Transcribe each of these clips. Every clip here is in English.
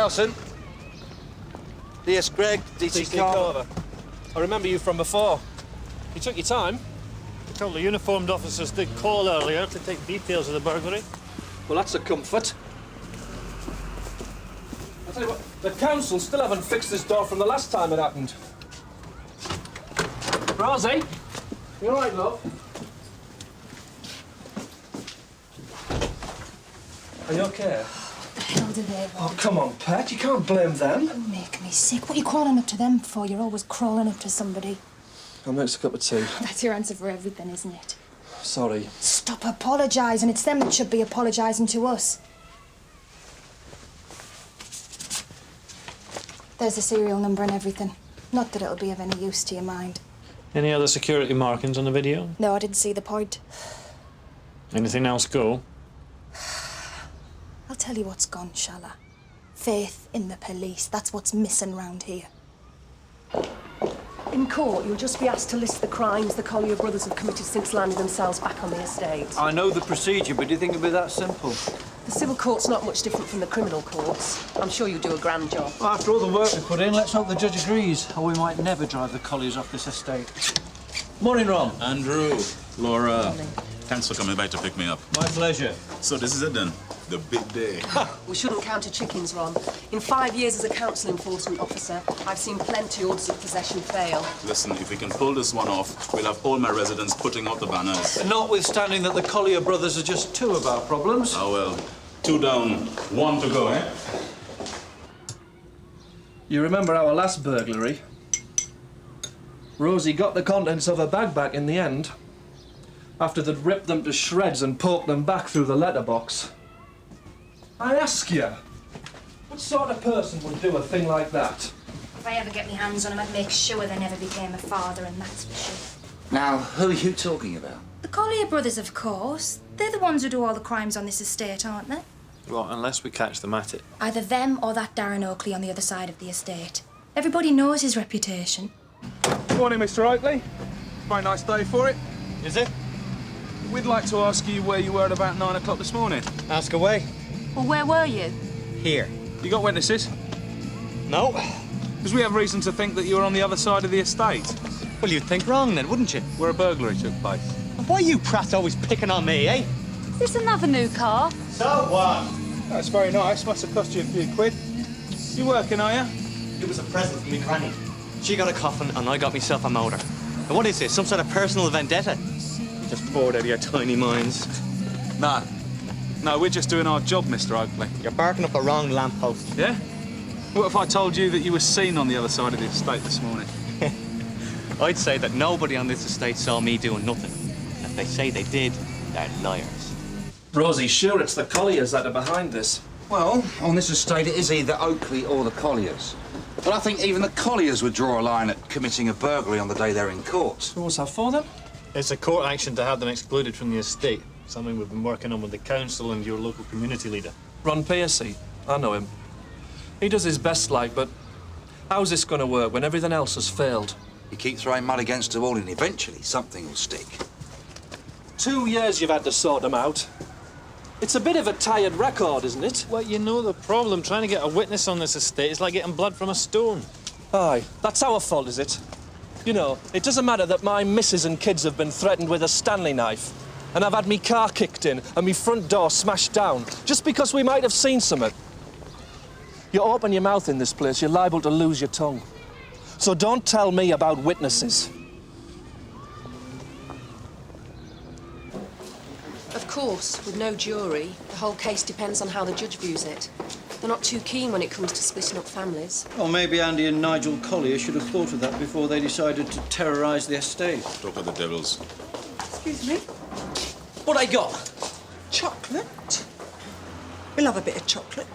Nelson. Yes, Greig, D.C Carver. I remember you from before. You took your time. A couple of uniformed officers did call earlier to take details of the burglary. Well, that's a comfort. I'll tell you what, the council still haven't fixed this door from the last time it happened. Rosie? You all right, love? Are you okay? What the hell do they want? Oh, come on, Pet. You can't blame them. You make me sick. What are you crawling up to them for? You're always crawling up to somebody. I'll make us a cup of tea. That's your answer for everything, isn't it? Sorry. Stop apologising. It's them that should be apologising to us. There's the serial number and everything. Not that it'll be of any use to your mind. Any other security markings on the video? No, I didn't see the point. Anything else go? I'll tell you what's gone, shall I? Faith in the police. That's what's missing round here. In court, you'll just be asked to list the crimes the Collier brothers have committed since landing themselves back on the estate. I know the procedure, but do you think it'll be that simple? The civil court's not much different from the criminal courts. I'm sure you'll do a grand job. Well, after all the work we put in, let's hope the judge agrees, or we might never drive the Colliers off this estate. Morning, Ron. Andrew, Laura, thanks for coming back to pick me up. My pleasure. So this is it then, the big day. We shouldn't count our chickens, Ron. In 5 years as a council enforcement officer, I've seen plenty orders of possession fail. Listen, if we can pull this one off, we'll have all my residents putting out the banners. Notwithstanding that the Collier brothers are just two of our problems. Oh, well, 2 down, 1 to go, eh? You remember our last burglary? Rosie got the contents of her bag back in the end, after they'd ripped them to shreds and poked them back through the letterbox. I ask you, what sort of person would do a thing like that? If I ever get my hands on him, I'd make sure they never became a father, and that's for sure. Now, who are you talking about? The Collier brothers, of course. They're the ones who do all the crimes on this estate, aren't they? Well, unless we catch them at it. Either them or that Darren Oakley on the other side of the estate. Everybody knows his reputation. Morning, Mr. Oakley. Very nice day for it. Is it? We'd like to ask you where you were at about 9 o'clock this morning. Ask away. Well, where were you? Here. You got witnesses? No. Because we have reason to think that you were on the other side of the estate, Well, you'd think wrong then, wouldn't you? where a burglary took place. And why are you prats always picking on me, eh? Is this another new car? So what? That's very nice. Must have cost you a few quid. You working, are you? It was a present from me granny. She got a coffin and I got myself a motor. And what is this, some sort of personal vendetta? You're just bored out of your tiny minds. No. No, we're just doing our job, Mr. Oakley. You're barking up the wrong lamppost. Yeah? What if I told you that you were seen on the other side of the estate this morning? I'd say that nobody on this estate saw me doing nothing. And if they say they did, they're liars. Rosie, sure it's the Colliers that are behind this. Well, on this estate it is either Oakley or the Colliers. But I think even the Colliers would draw a line at committing a burglary on the day they're in court. So what's that for then? It's a court action to have them excluded from the estate. Something we've been working on with the council and your local community leader. Ron Piercy. I know him. He does his best, like, but how's this going to work when everything else has failed? You keep throwing mud against the wall and eventually something will stick. 2 years you've had to sort them out. It's a bit of a tired record, isn't it? Well, you know the problem. Trying to get a witness on this estate is like getting blood from a stone. Aye, that's our fault, is it? You know, it doesn't matter that my missus and kids have been threatened with a Stanley knife, and I've had me car kicked in and me front door smashed down, just because we might have seen something. You open your mouth in this place, you're liable to lose your tongue. So don't tell me about witnesses. Of course, with no jury, the whole case depends on how the judge views it. They're not too keen when it comes to splitting up families. Or maybe Andy and Nigel Collier should have thought of that before they decided to terrorise the estate. Talk of the devils. Excuse me? What I got? Chocolate? We'll have a bit of chocolate.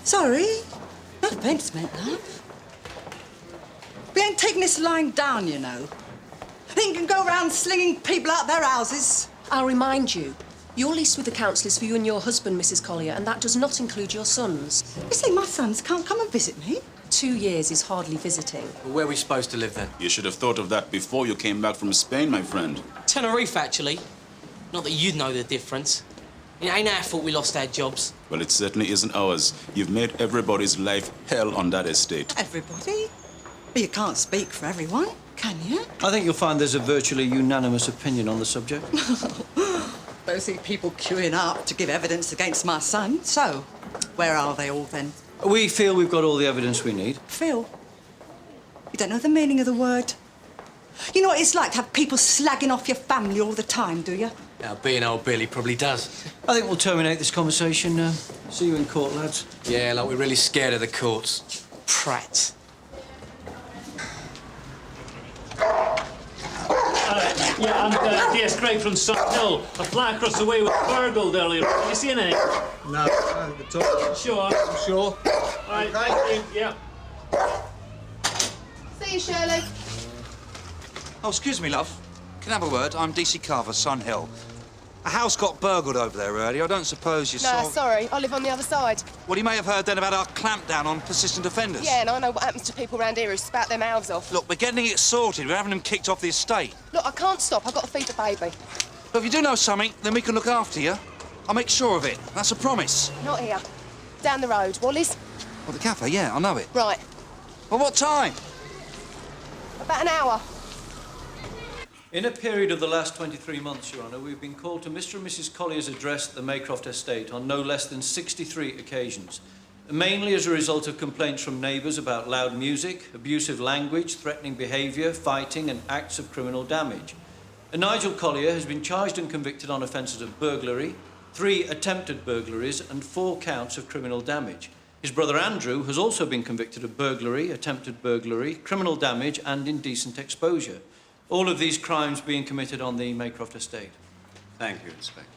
Sorry, not a pence, mate, love. We ain't taking this lying down, you know. I think you can go around slinging people out their houses. I'll remind you, your lease with the council is for you and your husband, Mrs. Collier, and that does not include your sons. You see, my sons can't come and visit me. 2 years is hardly visiting. Well, where are we supposed to live then? You should have thought of that before you came back from Spain, my friend. Tenerife, actually. Not that you'd know the difference. It ain't our fault we lost our jobs. Well, it certainly isn't ours. You've made everybody's life hell on that estate. Everybody? But you can't speak for everyone, can you? I think you'll find there's a virtually unanimous opinion on the subject. Don't see people queuing up to give evidence against my son. So, where are they all then? We feel we've got all the evidence we need. Phil, you don't know the meaning of the word. You know what it's like to have people slagging off your family all the time, do you? Now, being old Billy probably does. I think we'll terminate this conversation. See you in court, lads. Yeah, like we're really scared of the courts. Prats. Yeah, I'm DS Greig from Sun Hill. A fly across the way was burgled earlier. Have you seen it? No, I haven't talked. Sure. I'm sure. All right, thank you. Yeah. See you, Shirley. Oh, excuse me, love. Can I have a word? I'm D.C Carver, Sun Hill. A house got burgled over there earlier. I don't suppose you saw... No, sorry. I live on the other side. Well, you may have heard then about our clampdown on persistent offenders. Yeah, and I know what happens to people around here who spout their mouths off. Look, we're getting it sorted. We're having them kicked off the estate. Look, I can't stop. I've got to feed the baby. But if you do know something, then we can look after you. I'll make sure of it. That's a promise. Not here. Down the road. Wally's? Well, the cafe, yeah, I know it. Right. Well, what time? About an hour. In a period of the last 23 months, Your Honour, we've been called to Mr. and Mrs. Collier's address at the Maycroft estate on no less than 63 occasions, mainly as a result of complaints from neighbours about loud music, abusive language, threatening behaviour, fighting and acts of criminal damage. Nigel Collier has been charged and convicted on offences of burglary, 3 attempted burglaries and 4 counts of criminal damage. His brother Andrew has also been convicted of burglary, attempted burglary, criminal damage and indecent exposure. All of these crimes being committed on the Maycroft estate. Thank you, Inspector.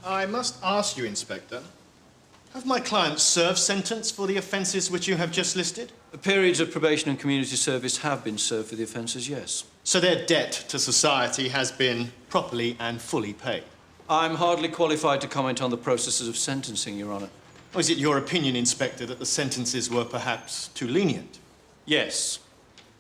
I must ask you, Inspector, have my clients served sentence for the offences which you have just listed? Periods of probation and community service have been served for the offences, yes. So their debt to society has been properly and fully paid? I'm hardly qualified to comment on the processes of sentencing, Your Honour. Or is it your opinion, Inspector, that the sentences were perhaps too lenient? Yes.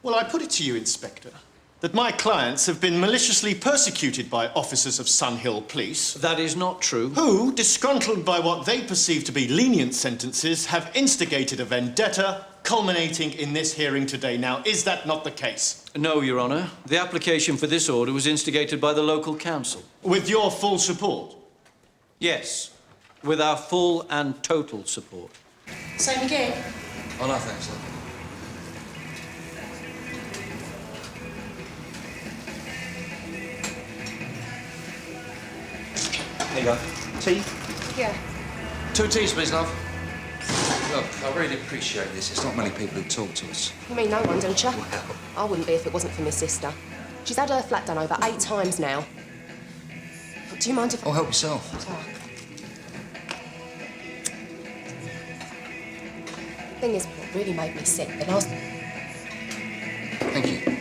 Well, I put it to you, Inspector, that my clients have been maliciously persecuted by officers of Sun Hill Police. That is not true. Who, disgruntled by what they perceive to be lenient sentences, have instigated a vendetta culminating in this hearing today. Now, is that not the case? No, Your Honour. The application for this order was instigated by the local council. With your full support? Yes, with our full and total support. Same again? Oh, no, thanks, love. There you go. Tea? Yeah. 2 teas, please, love. Look, I really appreciate this. It's not many people who talk to us. You mean no one, don't you? Well. I wouldn't be if it wasn't for my sister. She's had her flat done over 8 times now. Do you mind if I... Oh, help yourself. Oh. The thing is, what really made me sick, Thank you.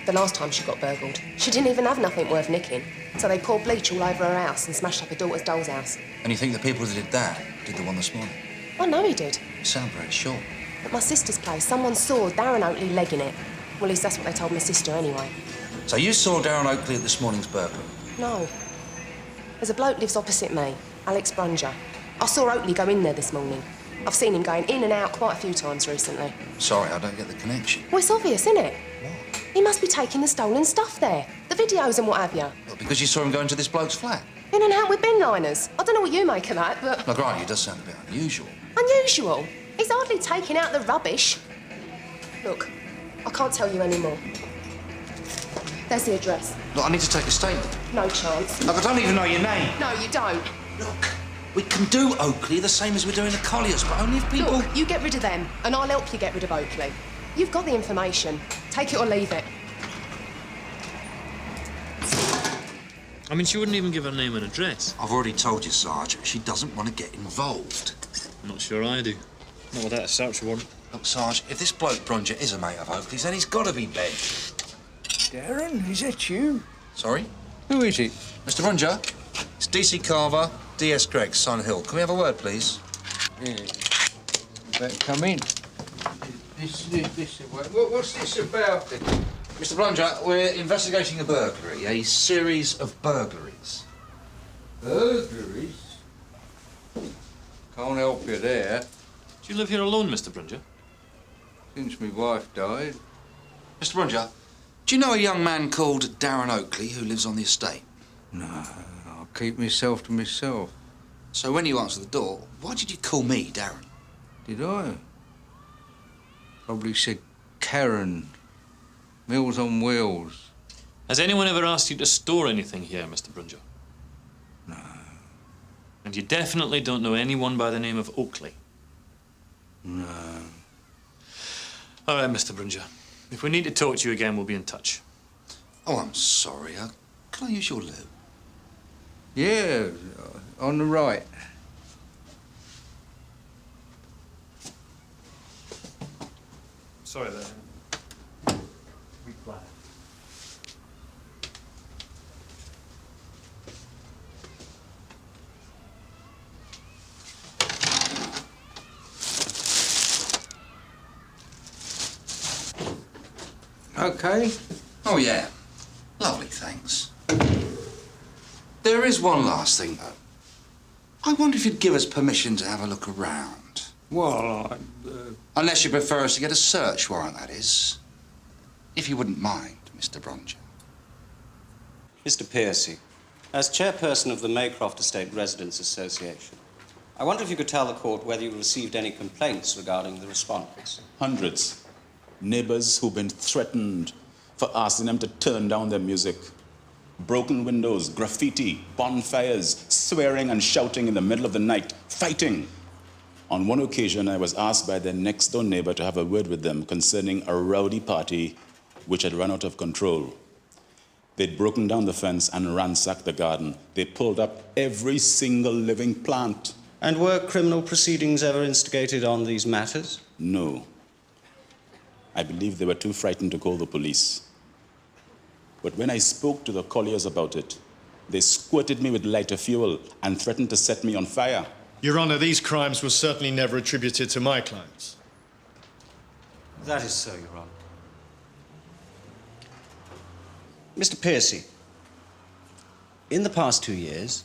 The last time she got burgled, she didn't even have nothing worth nicking. So they poured bleach all over her house and smashed up her daughter's doll's house. And you think the people that did that did the one this morning? I know he did. You sound very sure. At my sister's place, someone saw Darren Oakley legging it. Well, at least that's what they told my sister anyway. So you saw Darren Oakley at this morning's burglary? No. There's a bloke lives opposite me, Alex Brunger. I saw Oakley go in there this morning. I've seen him going in and out quite a few times recently. Sorry, I don't get the connection. Well, it's obvious, isn't it? What? He must be taking the stolen stuff there. The videos and what have you. Well, because you saw him go into this bloke's flat? In and out with bin liners. I don't know what you make of that, but... Now, granted, it does sound a bit unusual. Unusual? He's hardly taking out the rubbish. Look, I can't tell you any more. There's the address. Look, I need to take a statement. No chance. Look, I don't even know your name. No, you don't. Look, we can do Oakley the same as we're doing the Colliers, but only if people... Look, you get rid of them, and I'll help you get rid of Oakley. You've got the information. Take it or leave it. I mean, she wouldn't even give her name and address. I've already told you, Sarge, she doesn't want to get involved. I'm not sure I do. Not without a search warrant. Look, Sarge, if this bloke Brunger is a mate of Oakley's, then he's got to be bed. Darren, is that you? Sorry? Who is it? Mr. Brunger, it's D.C Carver, DS Greig, Sun Hill. Can we have a word, please? Yeah. Better come in. What's this about then? Mr. Brunger, we're investigating a burglary, a series of burglaries. Burglaries? Can't help you there. Do you live here alone, Mr. Brunger? Since my wife died. Mr. Brunger, do you know a young man called Darren Oakley who lives on the estate? No, I'll keep myself to myself. So when you answered the door, why did you call me Darren? Did I? Probably said Karen. Meals on Wheels. Has anyone ever asked you to store anything here, Mr. Brunger? No. And you definitely don't know anyone by the name of Oakley? No. All right, Mr. Brunger. If we need to talk to you again, we'll be in touch. Oh, I'm sorry. Can I use your loo? Yeah, on the right. Sorry there. Okay. Oh, yeah. Lovely, thanks. There is one last thing, though. I wonder if you'd give us permission to have a look around. Well, Unless you prefer us to get a search warrant, that is. If you wouldn't mind, Mr. Brunger. Mr. Piercy, as chairperson of the Maycroft Estate Residents Association, I wonder if you could tell the court whether you received any complaints regarding the respondents. Hundreds. Neighbors who've been threatened for asking them to turn down their music. Broken windows, graffiti, bonfires, swearing and shouting in the middle of the night, fighting. On one occasion, I was asked by their next-door neighbor to have a word with them concerning a rowdy party which had run out of control. They'd broken down the fence and ransacked the garden. They pulled up every single living plant. And were criminal proceedings ever instigated on these matters? No. I believe they were too frightened to call the police. But when I spoke to the colliers about it, they squirted me with lighter fuel and threatened to set me on fire. Your Honour, these crimes were certainly never attributed to my clients. That is so, Your Honour. Mr. Piercy, in the past 2 years,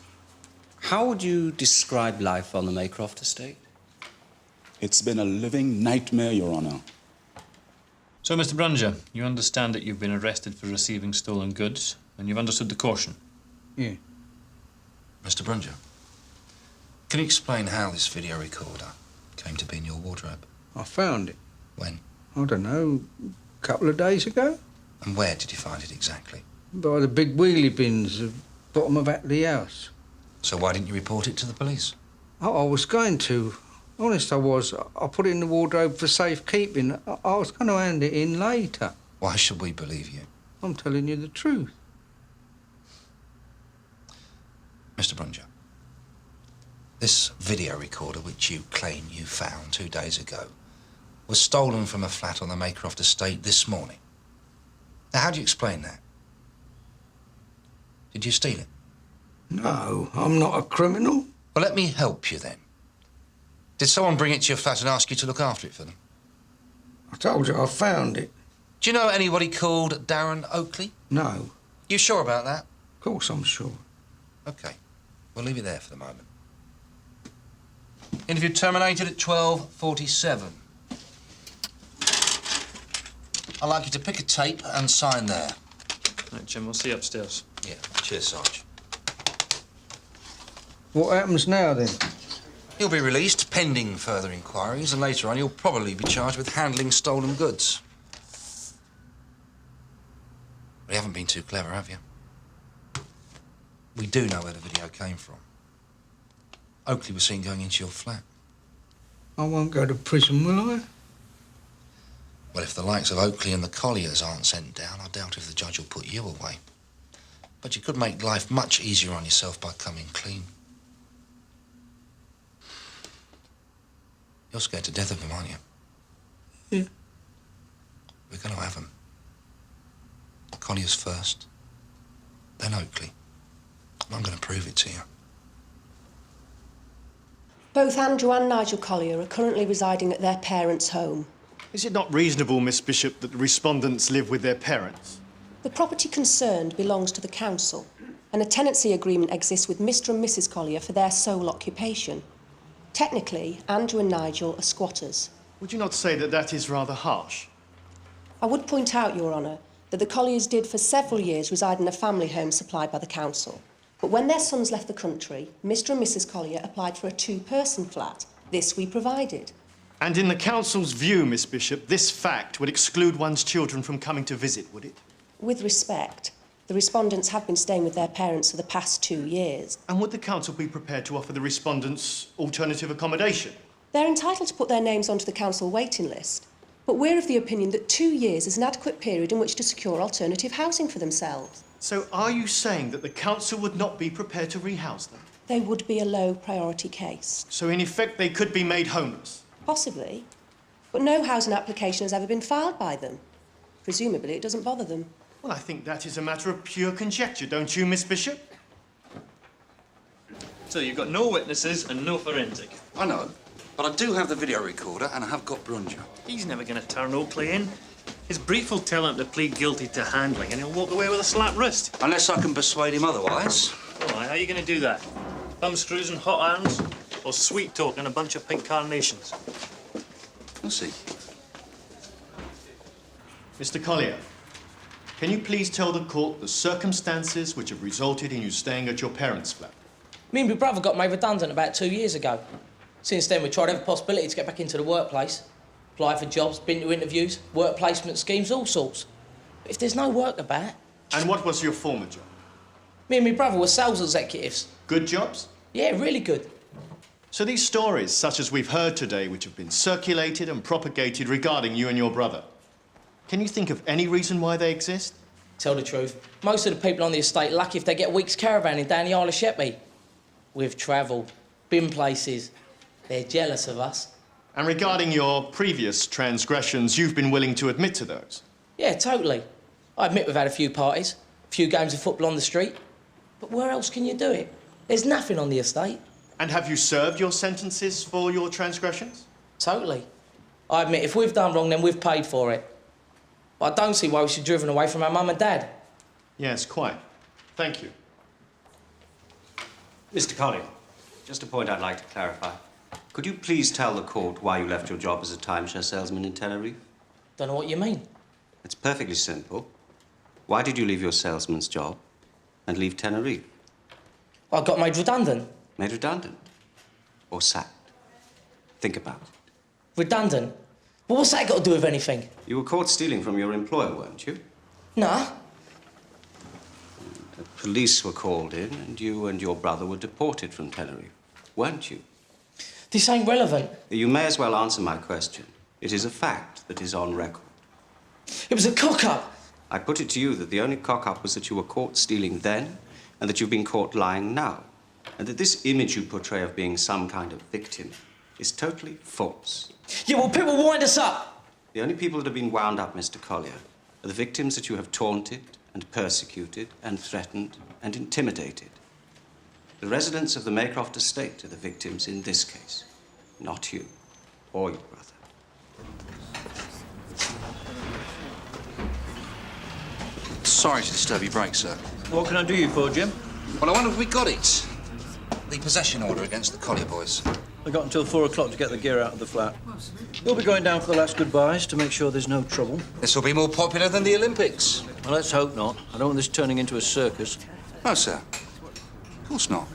how would you describe life on the Maycroft estate? It's been a living nightmare, Your Honour. So, Mr. Brunger, you understand that you've been arrested for receiving stolen goods, and you've understood the caution? Yeah. Mr. Brunger, can you explain how this video recorder came to be in your wardrobe? I found it. When? I don't know, a couple of days ago. And where did you find it exactly? By the big wheelie bins at the bottom of Ackley House. So why didn't you report it to the police? Oh, I was going to. Honest, I was. I put it in the wardrobe for safekeeping. I was going to hand it in later. Why should we believe you? I'm telling you the truth. Mr. Brunger, this video recorder which you claim you found 2 days ago was stolen from a flat on the Maycroft estate this morning. Now, how do you explain that? Did you steal it? No, I'm not a criminal. Well, let me help you then. Did someone bring it to your flat and ask you to look after it for them? I told you I found it. Do you know anybody called Darren Oakley? No. You sure about that? Of course I'm sure. OK. We'll leave it there for the moment. Interview terminated at 12:47. I'd like you to pick a tape and sign there. Right, Jim, we'll see you upstairs. Yeah. Cheers, Sarge. What happens now, then? He'll be released pending further inquiries, and later on he'll probably be charged with handling stolen goods. But you haven't been too clever, have you? We do know where the video came from. Oakley was seen going into your flat. I won't go to prison, will I? Well, if the likes of Oakley and the Colliers aren't sent down, I doubt if the judge will put you away. But you could make life much easier on yourself by coming clean. You're scared to death of him, aren't you? Yeah. We're going to have him. Colliers first, then Oakley. I'm going to prove it to you. Both Andrew and Nigel Collier are currently residing at their parents' home. Is it not reasonable, Miss Bishop, that the respondents live with their parents? The property concerned belongs to the council, and a tenancy agreement exists with Mr. and Mrs. Collier for their sole occupation. Technically, Andrew and Nigel are squatters. Would you not say that that is rather harsh? I would point out, Your Honour, that the Colliers did for several years reside in a family home supplied by the council. But when their sons left the country, Mr. and Mrs. Collier applied for a two-person flat. This we provided. And in the council's view, Miss Bishop, this fact would exclude one's children from coming to visit, would it? With respect, the respondents have been staying with their parents for the past 2 years. And would the council be prepared to offer the respondents alternative accommodation? They're entitled to put their names onto the council waiting list. But we're of the opinion that 2 years is an adequate period in which to secure alternative housing for themselves. So are you saying that the council would not be prepared to rehouse them? They would be a low priority case. So in effect, they could be made homeless? Possibly. But no housing application has ever been filed by them. Presumably, it doesn't bother them. Well, I think that is a matter of pure conjecture, don't you, Miss Bishop? So you've got no witnesses and no forensic. I know, but I do have the video recorder and I have got Brunja. He's never going to turn Oakley in. His brief will tell him to plead guilty to handling and he'll walk away with a slapped wrist. Unless I can persuade him otherwise. Oh, how are you going to do that? Thumb screws and hot irons? Or sweet talk and a bunch of pink carnations? We'll see. Mr. Collier, can you please tell the court the circumstances which have resulted in you staying at your parents' flat? Me and my brother got made redundant about 2 years ago. Since then, we tried every possibility to get back into the workplace. Applied for jobs, been to interviews, work placement schemes, all sorts. But if there's no work about... And what was your former job? Me and my brother were sales executives. Good jobs? Yeah, really good. So these stories, such as we've heard today, which have been circulated and propagated regarding you and your brother, can you think of any reason why they exist? Tell the truth, most of the people on the estate are lucky if they get a week's caravanning down the Isle of Sheppey. We've travelled, been places. They're jealous of us. And regarding your previous transgressions, you've been willing to admit to those? Yeah, totally. I admit we've had a few parties, a few games of football on the street. But where else can you do it? There's nothing on the estate. And have you served your sentences for your transgressions? Totally. I admit, if we've done wrong, then we've paid for it. But I don't see why we should be driven away from our mum and dad. Yes, quite. Thank you. Mr. Collier, just a point I'd like to clarify. Could you please tell the court why you left your job as a timeshare salesman in Tenerife? Don't know what you mean. It's perfectly simple. Why did you leave your salesman's job and leave Tenerife? I got made redundant. Made redundant? Or sacked? Think about it. Redundant? But what's that got to do with anything? You were caught stealing from your employer, weren't you? Nah. The police were called in and you and your brother were deported from Tenerife, weren't you? This ain't relevant. You may as well answer my question. It is a fact that is on record. It was a cock-up. I put it to you that the only cock-up was that you were caught stealing then and that you've been caught lying now. And that this image you portray of being some kind of victim is totally false. Yeah, well, people wind us up. The only people that have been wound up, Mr. Collier, are the victims that you have taunted and persecuted and threatened and intimidated. The residents of the Maycroft estate are the victims in this case, not you or your brother. Sorry to disturb your break, sir. What can I do you for, Jim? Well, I wonder if we got it. The possession order against the Collier boys. I got until 4 o'clock to get the gear out of the flat. We'll be going down for the last goodbyes to make sure there's no trouble. This will be more popular than the Olympics. Well, let's hope not. I don't want this turning into a circus. No, sir. Of course not.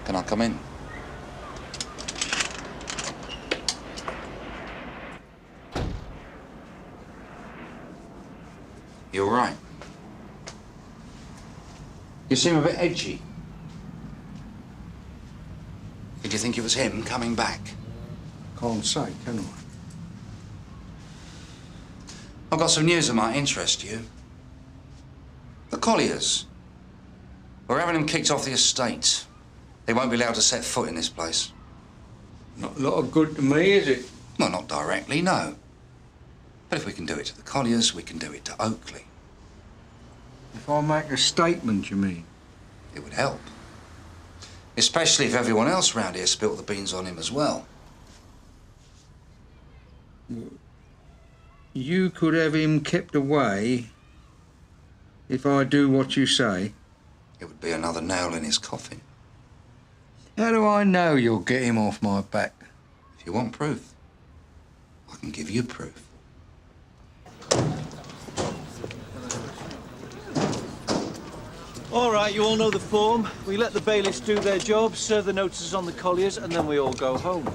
Can I come in? You're right. You seem a bit edgy. Did you think it was him coming back? Can't say, can I? I've got some news that might interest you. The Colliers. We're having them kicked off the estate. They won't be allowed to set foot in this place. Not a lot of good to me, is it? Well, not directly, no. But if we can do it to the Colliers, we can do it to Oakley. If I make a statement, you mean? It would help. Especially if everyone else round here spilt the beans on him as well. You could have him kept away if I do what you say? It would be another nail in his coffin. How do I know you'll get him off my back? If you want proof, I can give you proof. All right, you all know the form. We let the bailiffs do their job, serve the notices on the colliers, and then we all go home.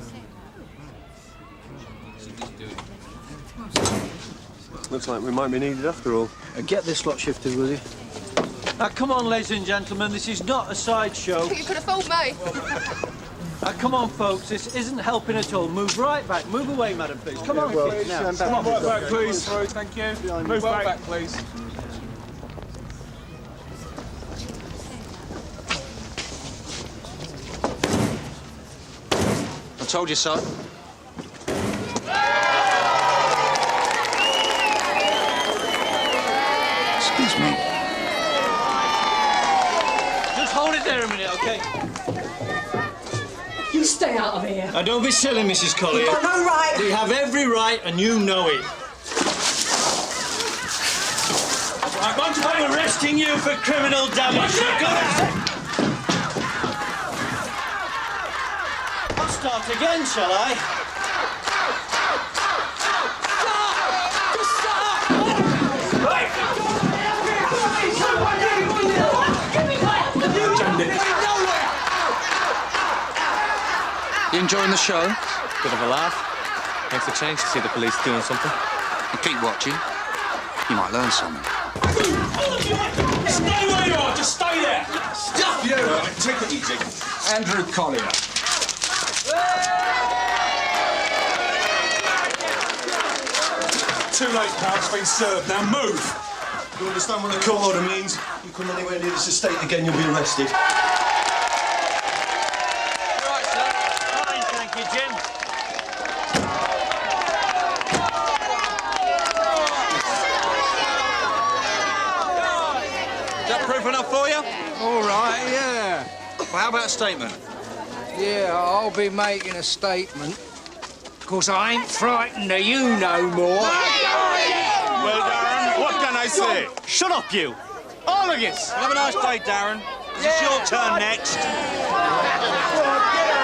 Looks like we might be needed after all. Get this lot shifted, will you? Now, come on, ladies and gentlemen, this is not a sideshow. You could have fooled me. Now, come on, folks, this isn't helping at all. Move right back. Move away, madam, please. Come on, please. Come on, right back, please. Thank you. Move back, please. I told you so. Excuse me. Just hold it there a minute, OK? You stay out of here. Now, don't be silly, Mrs. Collier. You've got no right. We have every right, and you know it. I'm going to be arresting you for criminal damage. I'll start again, shall I? You enjoying the show? Bit of a laugh. Makes a change to see the police doing something. You keep watching, you might learn something. Stay where you are! Just stay there! Stuff you! Right, take it easy. Andrew Collier. Too late, pal. It's been served. Now move! You understand what a court order means? You come anywhere near this estate again, you'll be arrested. For you? All right, yeah. Well, how about a statement? Yeah, I'll be making a statement. 'Cause I ain't frightened of you no more. Well, Darren, what can I say? Shut up, you! All of you! Have a nice day, Darren. This is your turn next. Get out!